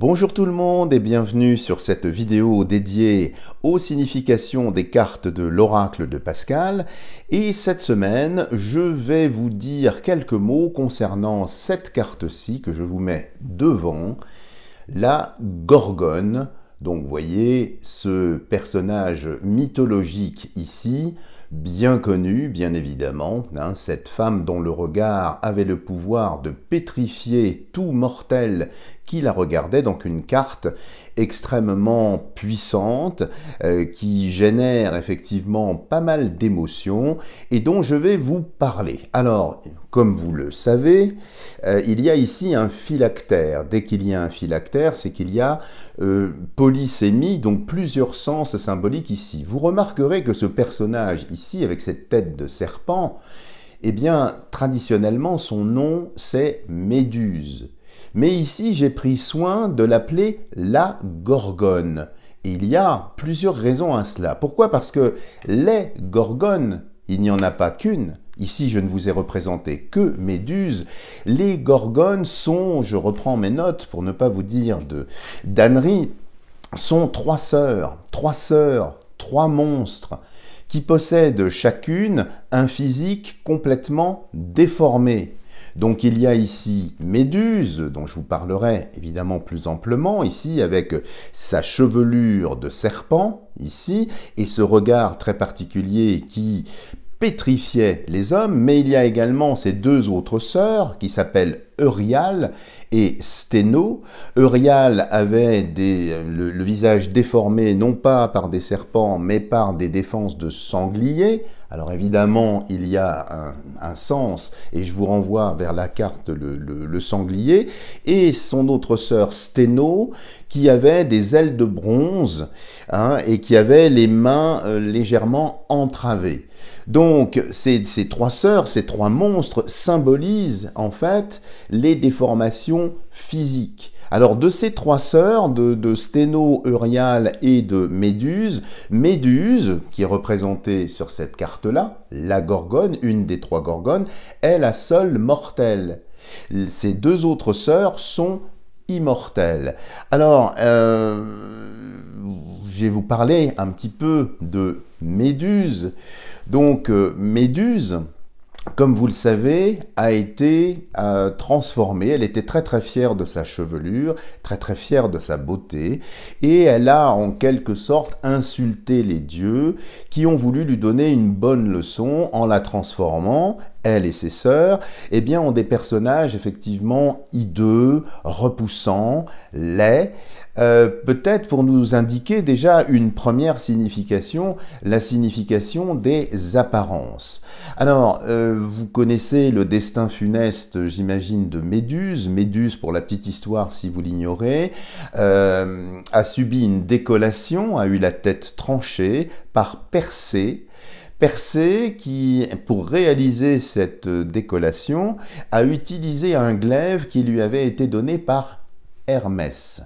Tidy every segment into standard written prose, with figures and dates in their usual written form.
Bonjour tout le monde et bienvenue sur cette vidéo dédiée aux significations des cartes de l'oracle de Pascal. Et cette semaine, je vais vous dire quelques mots concernant cette carte-ci que je vous mets devant, la Gorgone. Donc vous voyez ce personnage mythologique ici, bien connu, bien évidemment, cette femme dont le regard avait le pouvoir de pétrifier tout mortel qui la regardait, donc une carte extrêmement puissante qui génère effectivement pas mal d'émotions et dont je vais vous parler. Alors, comme vous le savez, il y a ici un phylactère. Dès qu'il y a un phylactère, c'est qu'il y a polysémie, donc plusieurs sens symboliques ici. Vous remarquerez que ce personnage ici, avec cette tête de serpent, eh bien, traditionnellement, son nom, c'est Méduse. Mais ici, j'ai pris soin de l'appeler la Gorgone. Et il y a plusieurs raisons à cela. Pourquoi? Parce que les Gorgones, il n'y en a pas qu'une. Ici, je ne vous ai représenté que Méduse. Les Gorgones sont, je reprends mes notes pour ne pas vous dire d'ânerie, sont trois sœurs, trois monstres, qui possèdent chacune un physique complètement déformé. Donc il y a ici Méduse, dont je vous parlerai évidemment plus amplement, ici avec sa chevelure de serpent, ici, et ce regard très particulier qui pétrifiait les hommes, mais il y a également ses deux autres sœurs qui s'appellent Euryale et Sténo. Euryale avait le visage déformé non pas par des serpents mais par des défenses de sangliers. Alors évidemment il y a un sens et je vous renvoie vers la carte le sanglier, et son autre sœur Sténo qui avait des ailes de bronze et qui avait les mains légèrement entravées. Donc ces trois sœurs, ces trois monstres symbolisent en fait les déformations physiques. Alors de ces trois sœurs, de Sténo, Euryale et de Méduse, Méduse, qui est représentée sur cette carte-là, la Gorgone, une des trois Gorgones, est la seule mortelle. Ces deux autres sœurs sont immortelles. Alors, je vais vous parler un petit peu de Méduse. Donc, Méduse, comme vous le savez, a été transformée. Elle était très très fière de sa chevelure, très très fière de sa beauté, et elle a en quelque sorte insulté les dieux qui ont voulu lui donner une bonne leçon en la transformant, elle et ses sœurs, eh bien, en des personnages effectivement hideux, repoussants, laids, peut-être pour nous indiquer déjà une première signification, la signification des apparences. Alors, vous connaissez le destin funeste, j'imagine, de Méduse. Méduse, pour la petite histoire, si vous l'ignorez, a subi une décollation, a eu la tête tranchée par Persée. Persée qui, pour réaliser cette décollation, a utilisé un glaive qui lui avait été donné par Hermès.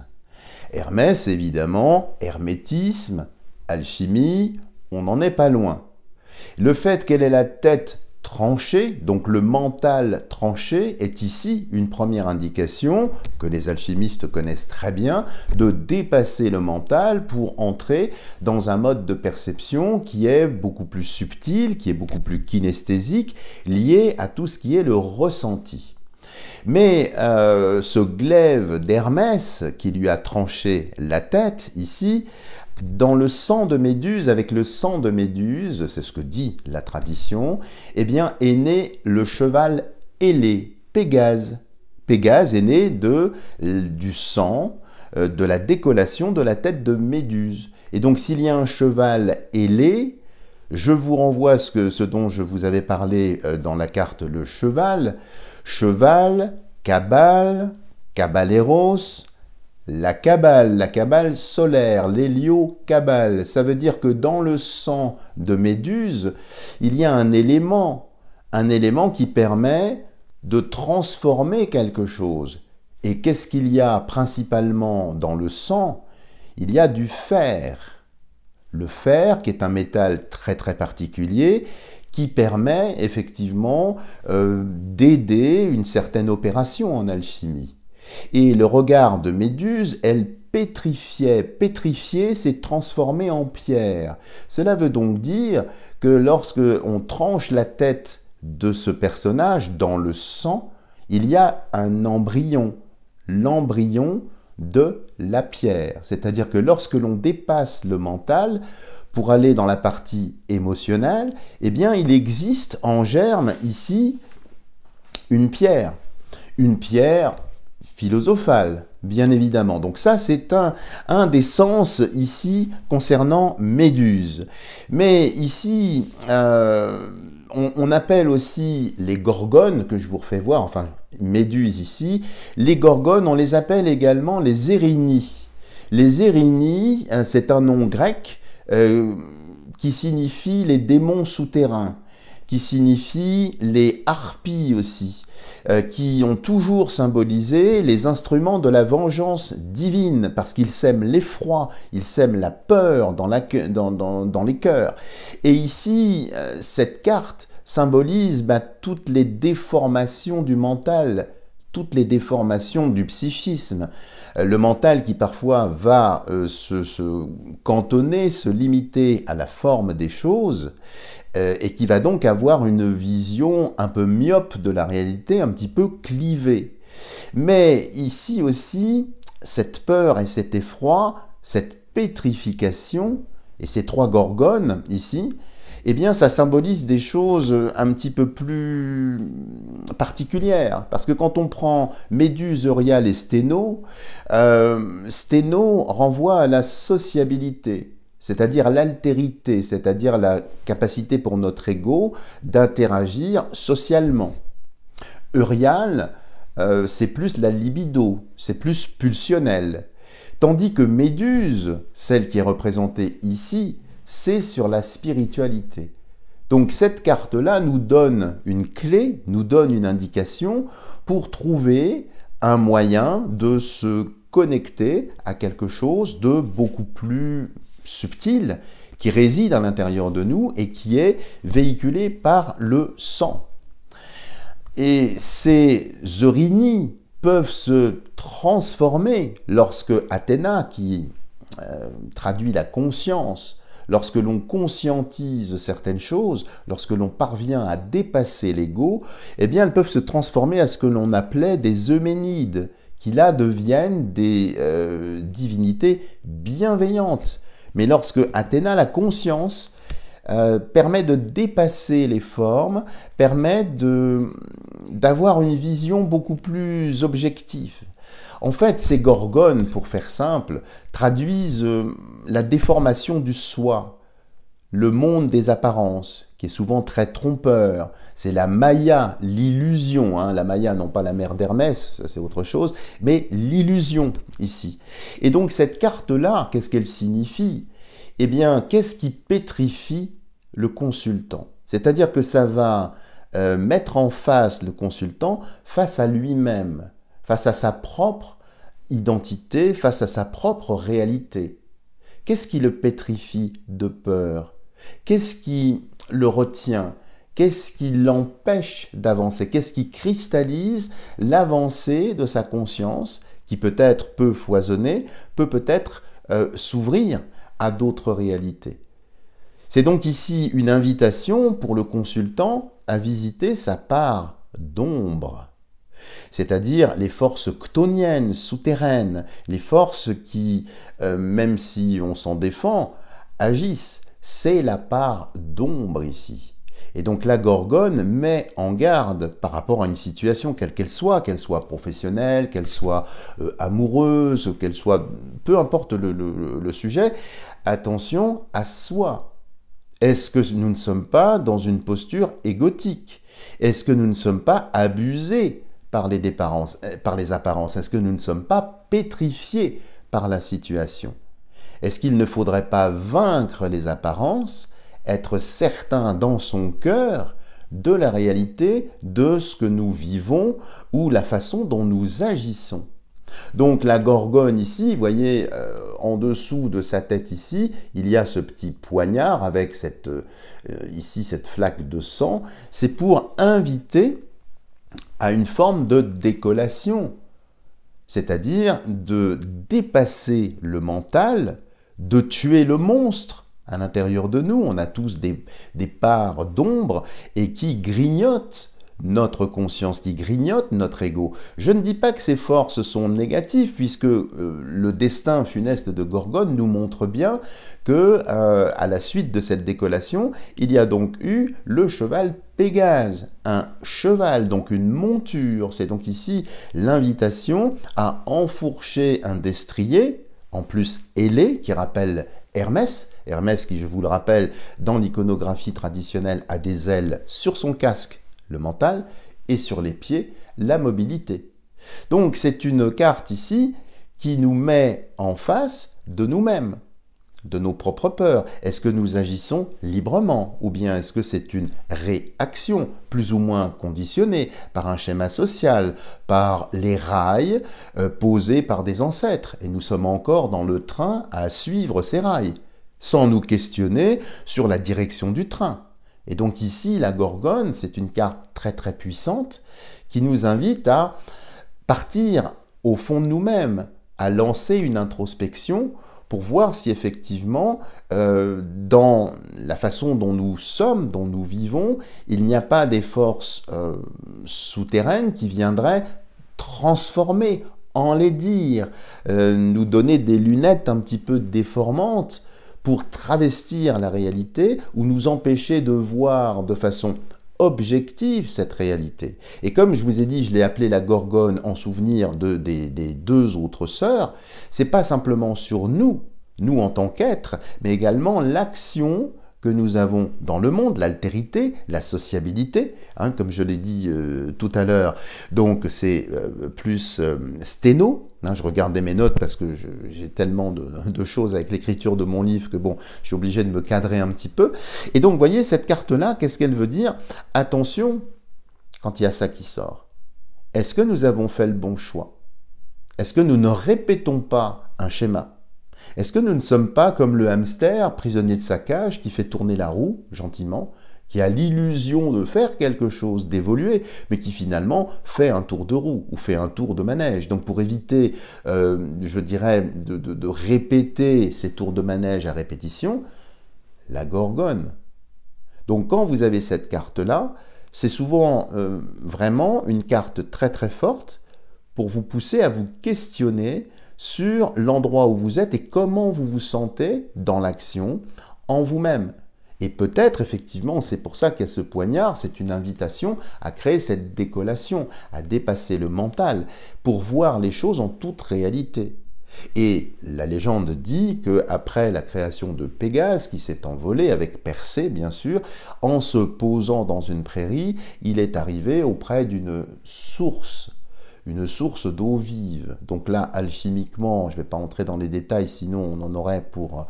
Hermès, évidemment, hermétisme, alchimie, on n'en est pas loin. Le fait qu'elle ait la tête tranchée, donc le mental tranché, est ici une première indication, que les alchimistes connaissent très bien, de dépasser le mental pour entrer dans un mode de perception qui est beaucoup plus subtil, qui est beaucoup plus kinesthésique, lié à tout ce qui est le ressenti. Mais ce glaive d'Hermès qui lui a tranché la tête ici, dans le sang de Méduse, avec le sang de Méduse, c'est ce que dit la tradition, eh bien est né le cheval ailé, Pégase. Pégase est né du sang, de la décollation de la tête de Méduse. Et donc s'il y a un cheval ailé, je vous renvoie à ce dont je vous avais parlé dans la carte le cheval. Cheval, cabale, caballeros, la cabale solaire, l'héliocabale. Ça veut dire que dans le sang de Méduse, il y a un élément qui permet de transformer quelque chose. Et qu'est-ce qu'il y a principalement dans le sang? Il y a du fer. Le fer, qui est un métal très très particulier, qui permet effectivement d'aider une certaine opération en alchimie. Et le regard de Méduse, elle pétrifiait. Pétrifier, c'est transformer en pierre. Cela veut donc dire que lorsque on tranche la tête de ce personnage dans le sang, il y a un embryon, l'embryon de la pierre. C'est-à-dire que lorsque l'on dépasse le mental, pour aller dans la partie émotionnelle, eh bien, il existe en germe ici une pierre philosophale, bien évidemment. Donc ça, c'est un des sens ici concernant Méduse. Mais ici, on appelle aussi les gorgones, que je vous refais voir, enfin, Méduse ici. Les gorgones, on les appelle également les érinies. Les érinies, c'est un nom grec qui signifie les démons souterrains, qui signifie les harpies aussi, qui ont toujours symbolisé les instruments de la vengeance divine, parce qu'ils sèment l'effroi, ils sèment la peur dans les cœurs. Et ici, cette carte symbolise toutes les déformations du mental, toutes les déformations du psychisme. Le mental qui parfois va se cantonner, se limiter à la forme des choses, et qui va donc avoir une vision un peu myope de la réalité, un petit peu clivée. Mais ici aussi, cette peur et cet effroi, cette pétrification, et ces trois gorgones ici, eh bien ça symbolise des choses un petit peu plus particulières. Parce que quand on prend Méduse, Euryale et Sténo, Sténo renvoie à la sociabilité, c'est-à-dire l'altérité, c'est-à-dire la capacité pour notre ego d'interagir socialement. Euryale, c'est plus la libido, c'est plus pulsionnel. Tandis que Méduse, celle qui est représentée ici, c'est sur la spiritualité. Donc cette carte-là nous donne une clé, nous donne une indication pour trouver un moyen de se connecter à quelque chose de beaucoup plus subtil qui réside à l'intérieur de nous et qui est véhiculé par le sang. Et ces eurinies peuvent se transformer lorsque Athéna, qui traduit la conscience, lorsque l'on conscientise certaines choses, lorsque l'on parvient à dépasser l'ego, eh bien elles peuvent se transformer à ce que l'on appelait des euménides, qui là deviennent des divinités bienveillantes. Mais lorsque Athéna, la conscience, permet de dépasser les formes, permet d'avoir une vision beaucoup plus objective. En fait, ces gorgones, pour faire simple, traduisent la déformation du soi, le monde des apparences, qui est souvent très trompeur. C'est la Maya, l'illusion. La Maya, non pas la mère d'Hermès, ça c'est autre chose, mais l'illusion ici. Et donc cette carte-là, qu'est-ce qu'elle signifie? Eh bien, qu'est-ce qui pétrifie le consultant? C'est-à-dire que ça va mettre en face le consultant face à lui-même, face à sa propre identité, face à sa propre réalité. Qu'est-ce qui le pétrifie de peur? Qu'est-ce qui le retient? Qu'est-ce qui l'empêche d'avancer? Qu'est-ce qui cristallise l'avancée de sa conscience, qui peut-être peut foisonner, peut-être s'ouvrir à d'autres réalités? C'est donc ici une invitation pour le consultant à visiter sa part d'ombre, c'est-à-dire les forces chtoniennes, souterraines, les forces qui, même si on s'en défend, agissent. C'est la part d'ombre ici. Et donc la gorgone met en garde par rapport à une situation quelle qu'elle soit professionnelle, qu'elle soit amoureuse, qu'elle soit, peu importe le sujet, attention à soi. Est-ce que nous ne sommes pas dans une posture égotique? Est-ce que nous ne sommes pas abusés par les apparences? Est-ce que nous ne sommes pas pétrifiés par la situation? Est-ce qu'il ne faudrait pas vaincre les apparences, être certain dans son cœur de la réalité de ce que nous vivons ou la façon dont nous agissons? Donc la gorgone ici, vous voyez, en dessous de sa tête ici, il y a ce petit poignard avec ici cette flaque de sang. C'est pour inviter à une forme de décollation, c'est-à-dire de dépasser le mental, de tuer le monstre à l'intérieur de nous. On a tous des parts d'ombre et qui grignotent notre conscience, qui grignote notre ego. Je ne dis pas que ces forces sont négatives, puisque le destin funeste de Gorgone nous montre bien que, à la suite de cette décollation, il y a donc eu le cheval Pégase, un cheval, donc une monture. C'est donc ici l'invitation à enfourcher un destrier, en plus ailé, qui rappelle Hermès. Hermès qui, je vous le rappelle, dans l'iconographie traditionnelle, a des ailes sur son casque, le mental, et sur les pieds, la mobilité. Donc c'est une carte ici qui nous met en face de nous-mêmes, de nos propres peurs. Est-ce que nous agissons librement, ou bien est-ce que c'est une réaction plus ou moins conditionnée par un schéma social, par les rails posés par des ancêtres, et nous sommes encore dans le train à suivre ces rails, sans nous questionner sur la direction du train. Et donc ici, la Gorgone, c'est une carte très très puissante qui nous invite à partir au fond de nous-mêmes, à lancer une introspection pour voir si effectivement, dans la façon dont nous sommes, dont nous vivons, il n'y a pas des forces souterraines qui viendraient transformer, enlaidir, nous donner des lunettes un petit peu déformantes pour travestir la réalité ou nous empêcher de voir de façon objective cette réalité. Et comme je vous ai dit, je l'ai appelée la Gorgone en souvenir des deux autres sœurs, c'est pas simplement sur nous, nous en tant qu'êtres, mais également l'action que nous avons dans le monde, l'altérité, la sociabilité, hein, comme je l'ai dit tout à l'heure. Donc c'est plus sténo. Hein, je regardais mes notes parce que j'ai tellement de choses avec l'écriture de mon livre que bon, je suis obligé de me cadrer un petit peu. Et donc, vous voyez, cette carte-là, qu'est-ce qu'elle veut dire? Attention, quand il y a ça qui sort. Est-ce que nous avons fait le bon choix? Est-ce que nous ne répétons pas un schéma? Est-ce que nous ne sommes pas comme le hamster prisonnier de sa cage qui fait tourner la roue gentiment, qui a l'illusion de faire quelque chose, d'évoluer, mais qui finalement fait un tour de roue ou fait un tour de manège. Donc pour éviter, je dirais, de répéter ces tours de manège à répétition, la Gorgone. Donc quand vous avez cette carte-là, c'est souvent vraiment une carte très très forte pour vous pousser à vous questionner sur l'endroit où vous êtes et comment vous vous sentez dans l'action en vous-même. Et peut-être, effectivement, c'est pour ça qu'il y a ce poignard, c'est une invitation à créer cette décollation, à dépasser le mental, pour voir les choses en toute réalité. Et la légende dit qu'après la création de Pégase, qui s'est envolé avec Persée, bien sûr, en se posant dans une prairie, il est arrivé auprès d'une source d'eau vive. Donc là, alchimiquement, je ne vais pas entrer dans les détails, sinon on en aurait pour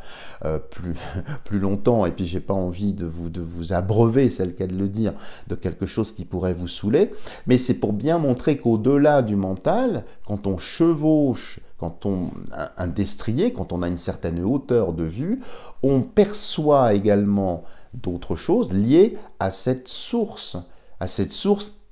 plus longtemps, et puis j'ai pas envie de vous abreuver, c'est le cas de le dire, de quelque chose qui pourrait vous saouler, mais c'est pour bien montrer qu'au-delà du mental, quand on chevauche, quand on a un destrier, quand on a une certaine hauteur de vue, on perçoit également d'autres choses liées à cette source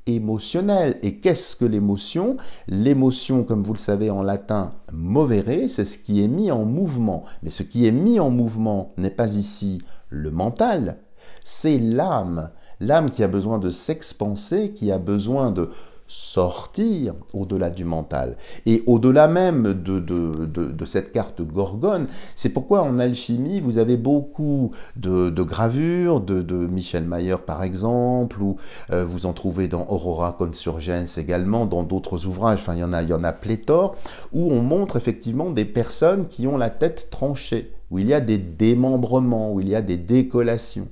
émotionnelle. Et qu'est-ce que l'émotion? L'émotion, comme vous le savez en latin, movere, c'est ce qui est mis en mouvement. Mais ce qui est mis en mouvement n'est pas ici le mental, c'est l'âme. L'âme qui a besoin de s'expanser, qui a besoin de sortir au-delà du mental. Et au-delà même de cette carte Gorgone, c'est pourquoi en alchimie, vous avez beaucoup de gravures, de Michel Mayer par exemple, ou vous en trouvez dans Aurora Consurgens également, dans d'autres ouvrages, enfin il y en a pléthore, où on montre effectivement des personnes qui ont la tête tranchée, où il y a des démembrements, où il y a des décollations.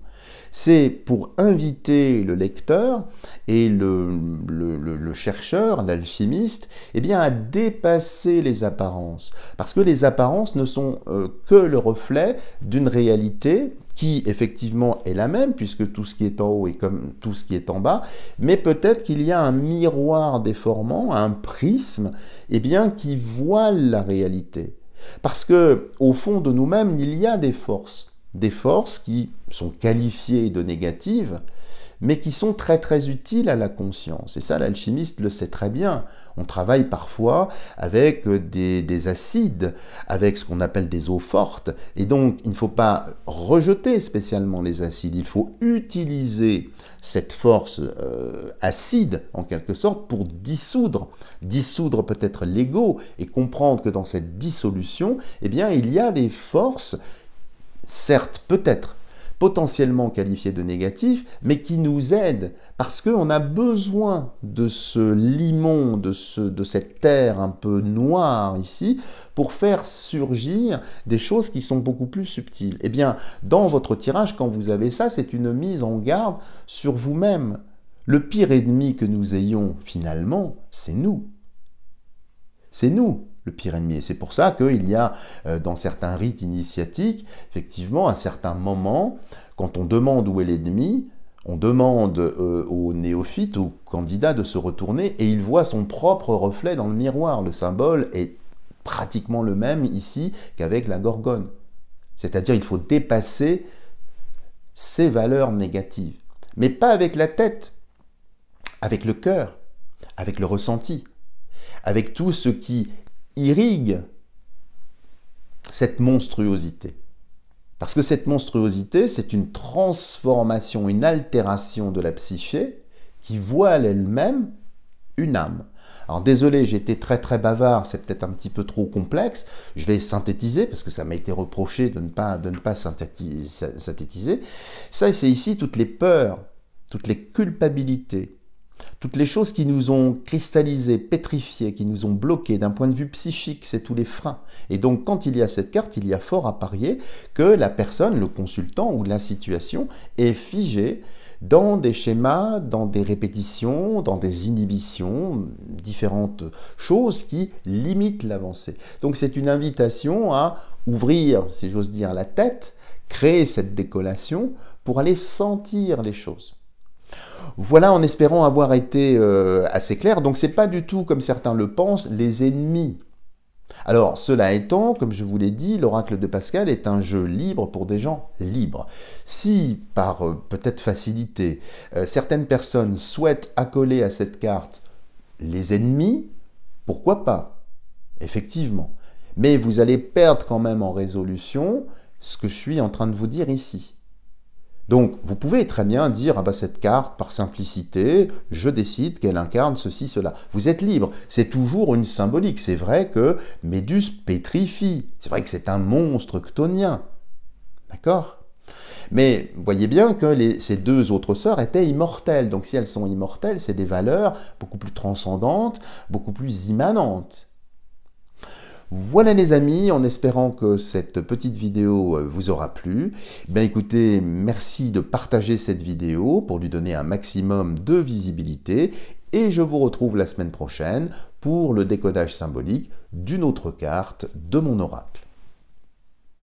C'est pour inviter le lecteur et le chercheur, l'alchimiste, eh bien, à dépasser les apparences. Parce que les apparences ne sont que le reflet d'une réalité qui, effectivement, est la même, puisque tout ce qui est en haut est comme tout ce qui est en bas, mais peut-être qu'il y a un miroir déformant, un prisme, eh bien, qui voile la réalité. Parce que, au fond de nous-mêmes, il y a des forces qui sont qualifiées de négatives, mais qui sont très très utiles à la conscience. Et ça, l'alchimiste le sait très bien. On travaille parfois avec des acides, avec ce qu'on appelle des eaux fortes, et donc il ne faut pas rejeter spécialement les acides, il faut utiliser cette force acide, en quelque sorte, pour dissoudre peut-être l'ego, et comprendre que dans cette dissolution, eh bien, il y a des forces, certes, peut-être, potentiellement qualifiés de négatifs, mais qui nous aident, parce qu'on a besoin de ce limon, de cette terre un peu noire ici, pour faire surgir des choses qui sont beaucoup plus subtiles. Eh bien, dans votre tirage, quand vous avez ça, c'est une mise en garde sur vous-même. Le pire ennemi que nous ayons, finalement, c'est nous. C'est nous, le pire ennemi. Et c'est pour ça qu'il y a, dans certains rites initiatiques, effectivement, à certains moments, quand on demande où est l'ennemi, on demande au néophyte, au candidat de se retourner, et il voit son propre reflet dans le miroir. Le symbole est pratiquement le même ici qu'avec la gorgone. C'est-à-dire qu'il faut dépasser ces valeurs négatives. Mais pas avec la tête, avec le cœur, avec le ressenti, avec tout ce qui irrigue cette monstruosité. Parce que cette monstruosité, c'est une transformation, une altération de la psyché qui voile elle-même une âme. Alors désolé, j'ai été très très bavard, c'est peut-être un petit peu trop complexe. Je vais synthétiser, parce que ça m'a été reproché de ne pas synthétiser. Ça, c'est ici toutes les peurs, toutes les culpabilités, toutes les choses qui nous ont cristallisés, pétrifiés, qui nous ont bloqués d'un point de vue psychique, c'est tous les freins. Et donc quand il y a cette carte, il y a fort à parier que la personne, le consultant ou la situation est figée dans des schémas, dans des répétitions, dans des inhibitions, différentes choses qui limitent l'avancée. Donc c'est une invitation à ouvrir, si j'ose dire, la tête, créer cette décollation pour aller sentir les choses. Voilà, en espérant avoir été assez clair. Donc, ce n'est pas du tout, comme certains le pensent, les ennemis. Alors, cela étant, comme je vous l'ai dit, l'oracle de Pascal est un jeu libre pour des gens libres. Si, par peut-être facilité, certaines personnes souhaitent accoler à cette carte les ennemis, pourquoi pas? Effectivement. Mais vous allez perdre quand même en résolution ce que je suis en train de vous dire ici. Donc, vous pouvez très bien dire, ah bah cette carte, par simplicité, je décide qu'elle incarne ceci, cela. Vous êtes libre. C'est toujours une symbolique. C'est vrai que Méduse pétrifie. C'est vrai que c'est un monstre chthonien. D'accord? Mais voyez bien que ces deux autres sœurs étaient immortelles. Donc, si elles sont immortelles, c'est des valeurs beaucoup plus transcendantes, beaucoup plus immanentes. Voilà les amis, en espérant que cette petite vidéo vous aura plu. Ben écoutez, merci de partager cette vidéo pour lui donner un maximum de visibilité et je vous retrouve la semaine prochaine pour le décodage symbolique d'une autre carte de mon oracle.